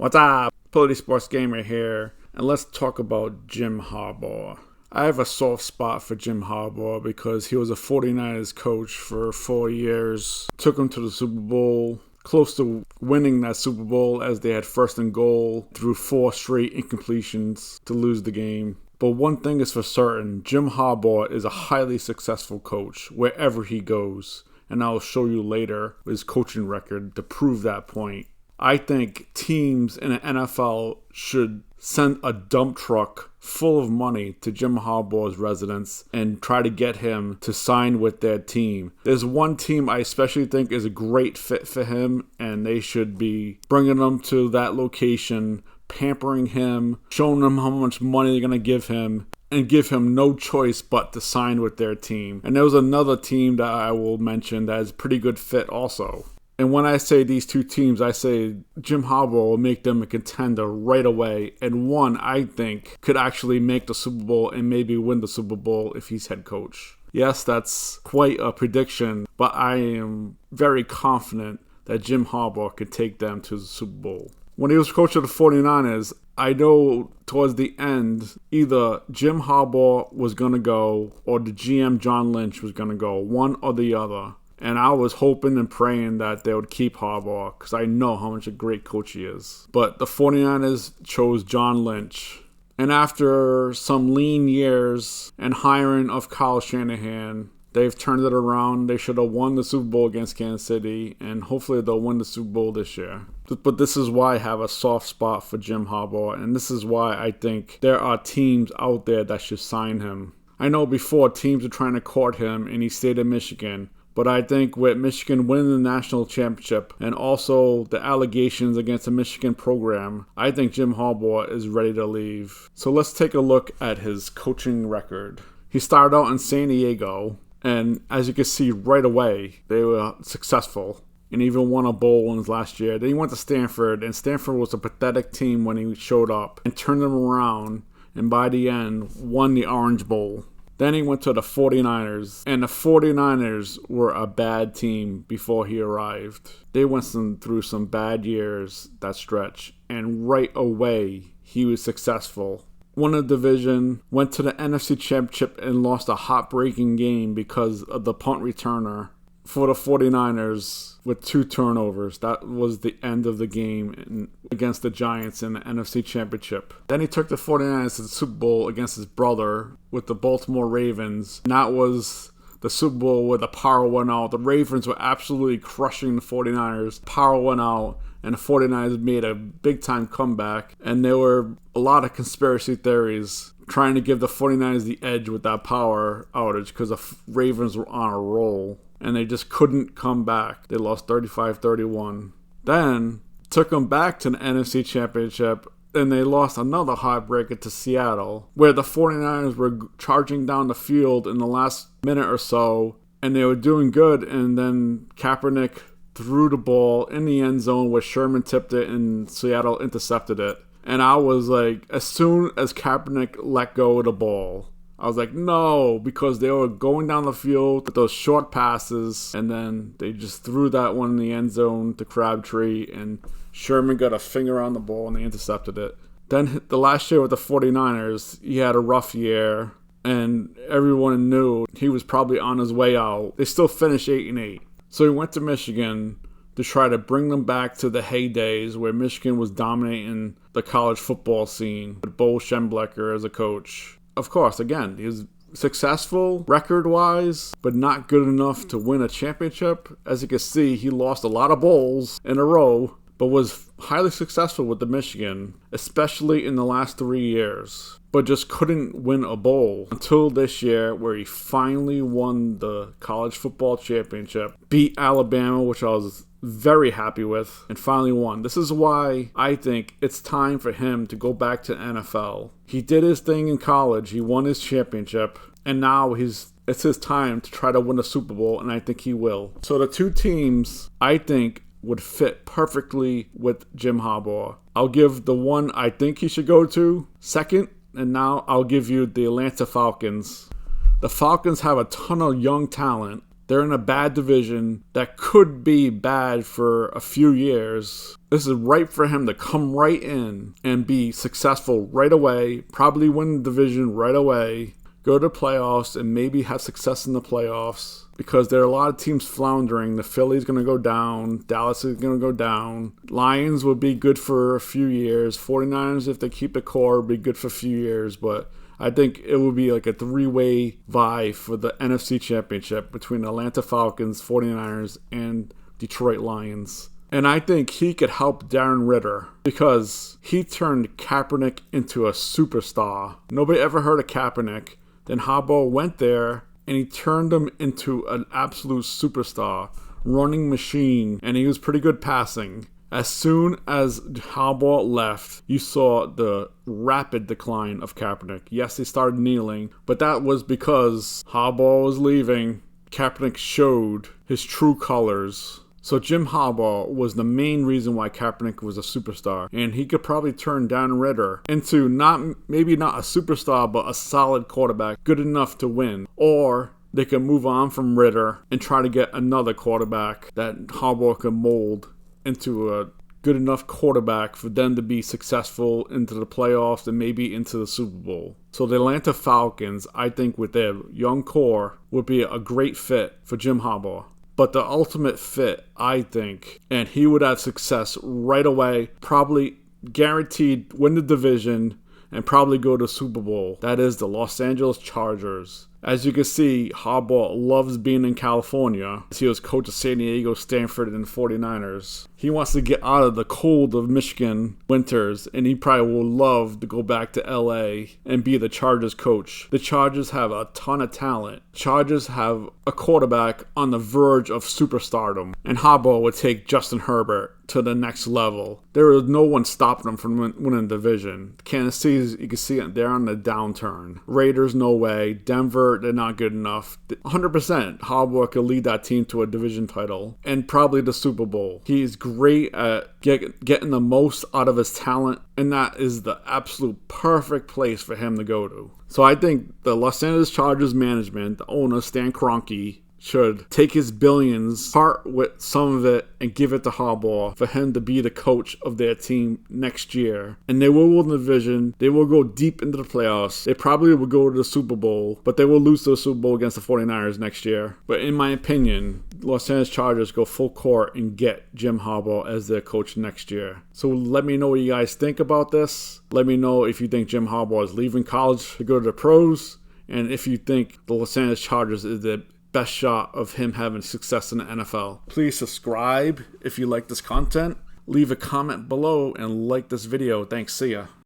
What's up? Polity Sports Gamer here, and let's talk about Jim Harbaugh. I have a soft spot for Jim Harbaugh because he was a 49ers coach for 4 years, took him to the Super Bowl, close to winning that Super Bowl as they had first and goal through 4 straight incompletions to lose the game. But one thing is for certain, Jim Harbaugh is a highly successful coach wherever he goes, and I'll show you later his coaching record to prove that point. I think teams in the NFL should send a dump truck full of money to Jim Harbaugh's residence and try to get him to sign with their team. There's one team I especially think is a great fit for him, and they should be bringing him to that location, pampering him, showing him how much money they're going to give him, and give him no choice but to sign with their team. And there was another team that I will mention that is a pretty good fit also. And when I say these two teams, I say Jim Harbaugh will make them a contender right away. And one, I think, could actually make the Super Bowl and maybe win the Super Bowl if he's head coach. Yes, that's quite a prediction, but I am very confident that Jim Harbaugh could take them to the Super Bowl. When he was coach of the 49ers, I know towards the end, either Jim Harbaugh was going to go or the GM John Lynch was going to go, one or the other. And I was hoping and praying that they would keep Harbaugh because I know how much a great coach he is. But the 49ers chose John Lynch. And after some lean years and hiring of Kyle Shanahan, they've turned it around. They should have won the Super Bowl against Kansas City, and hopefully they'll win the Super Bowl this year. But this is why I have a soft spot for Jim Harbaugh, and this is why I think there are teams out there that should sign him. I know before teams were trying to court him, and he stayed in Michigan. But I think with Michigan winning the national championship and also the allegations against the Michigan program, I think Jim Harbaugh is ready to leave. So let's take a look at his coaching record. He started out in San Diego, and as you can see right away, they were successful and even won a bowl in his last year. Then he went to Stanford, and Stanford was a pathetic team when he showed up and turned them around, and by the end, won the Orange Bowl. Then he went to the 49ers, and the 49ers were a bad team before he arrived. They went through some bad years, that stretch, and right away, he was successful. Won a division, went to the NFC Championship, and lost a heartbreaking game because of the punt returner for the 49ers with 2 turnovers. That was the end of the game against the Giants in the NFC Championship. Then he took the 49ers to the Super Bowl against his brother with the Baltimore Ravens. And that was the Super Bowl where the power went out. The Ravens were absolutely crushing the 49ers. Power went out, and the 49ers made a big-time comeback. And there were a lot of conspiracy theories trying to give the 49ers the edge with that power outage because the Ravens were on a roll. And they just couldn't come back. They lost 35-31. Then took them back to the NFC Championship, and they lost another heartbreaker to Seattle, where the 49ers were charging down the field in the last minute or so, and they were doing good, and then Kaepernick threw the ball in the end zone where Sherman tipped it and Seattle intercepted it. And I was like, as soon as Kaepernick let go of the ball, I was like, no, because they were going down the field with those short passes, and then they just threw that one in the end zone to Crabtree, and Sherman got a finger on the ball, and they intercepted it. Then the last year with the 49ers, he had a rough year, and everyone knew he was probably on his way out. They still finished 8-8. So he went to Michigan to try to bring them back to the heydays where Michigan was dominating the college football scene with Bo Schembechler as a coach. Of course, again, he was successful record-wise, but not good enough to win a championship. As you can see, he lost a lot of bowls in a row, but was highly successful with the Michigan, especially in the last 3 years, but just couldn't win a bowl until this year where he finally won the college football championship, beat Alabama, which I was very happy with, and finally won. This is why I think it's time for him to go back to NFL. He did his thing in college, he won his championship, and now it's his time to try to win a Super Bowl, and I think he will. So the two teams, I think, would fit perfectly with Jim Harbaugh. I'll give the one I think he should go to second, and now I'll give you the Atlanta Falcons. The Falcons have a ton of young talent. They're in a bad division that could be bad for a few years. This is right for him to come right in and be successful right away, probably win the division right away, go to playoffs and maybe have success in the playoffs, because there are a lot of teams floundering. The Phillies going to go down. Dallas is going to go down. Lions will be good for a few years. 49ers, if they keep the core, will be good for a few years. But I think it will be like a three-way vie for the NFC Championship between the Atlanta Falcons, 49ers, and Detroit Lions. And I think he could help Darren Ritter because he turned Kaepernick into a superstar. Nobody ever heard of Kaepernick. Then Harbaugh went there and he turned him into an absolute superstar, running machine, and he was pretty good passing. As soon as Harbaugh left, you saw the rapid decline of Kaepernick. Yes, he started kneeling, but that was because Harbaugh was leaving. Kaepernick showed his true colors. So Jim Harbaugh was the main reason why Kaepernick was a superstar. And he could probably turn Darren Ritter into maybe not a superstar, but a solid quarterback, good enough to win. Or they could move on from Ritter and try to get another quarterback that Harbaugh could mold into a good enough quarterback for them to be successful into the playoffs and maybe into the Super Bowl. So the Atlanta Falcons, I think with their young core, would be a great fit for Jim Harbaugh. But the ultimate fit, I think, and he would have success right away, probably guaranteed win the division and probably go to Super Bowl. That is the Los Angeles Chargers. As you can see, Harbaugh loves being in California. He was coach of San Diego, Stanford, and the 49ers. He wants to get out of the cold of Michigan winters, and he probably will love to go back to LA and be the Chargers coach. The Chargers have a ton of talent. Chargers have a quarterback on the verge of superstardom, and Harbaugh would take Justin Herbert to the next level. There is no one stopping them from winning the division. Kansas City, you can see it, they're on the downturn. Raiders, no way. Denver, they're not good enough. 100% Harbaugh could lead that team to a division title and probably the Super Bowl. He's great at getting the most out of his talent, and that is the absolute perfect place for him to go to. So I think the Los Angeles Chargers management, the owner, Stan Kroenke, should take his billions, part with some of it, and give it to Harbaugh for him to be the coach of their team next year. And they will win the division. They will go deep into the playoffs. They probably will go to the Super Bowl, but they will lose to the Super Bowl against the 49ers next year. But in my opinion, Los Angeles Chargers go full court and get Jim Harbaugh as their coach next year. So let me know what you guys think about this. Let me know if you think Jim Harbaugh is leaving college to go to the pros, and if you think the Los Angeles Chargers is the best shot of him having success in the NFL. Please subscribe if you like this content. Leave a comment below and like this video. Thanks. See ya.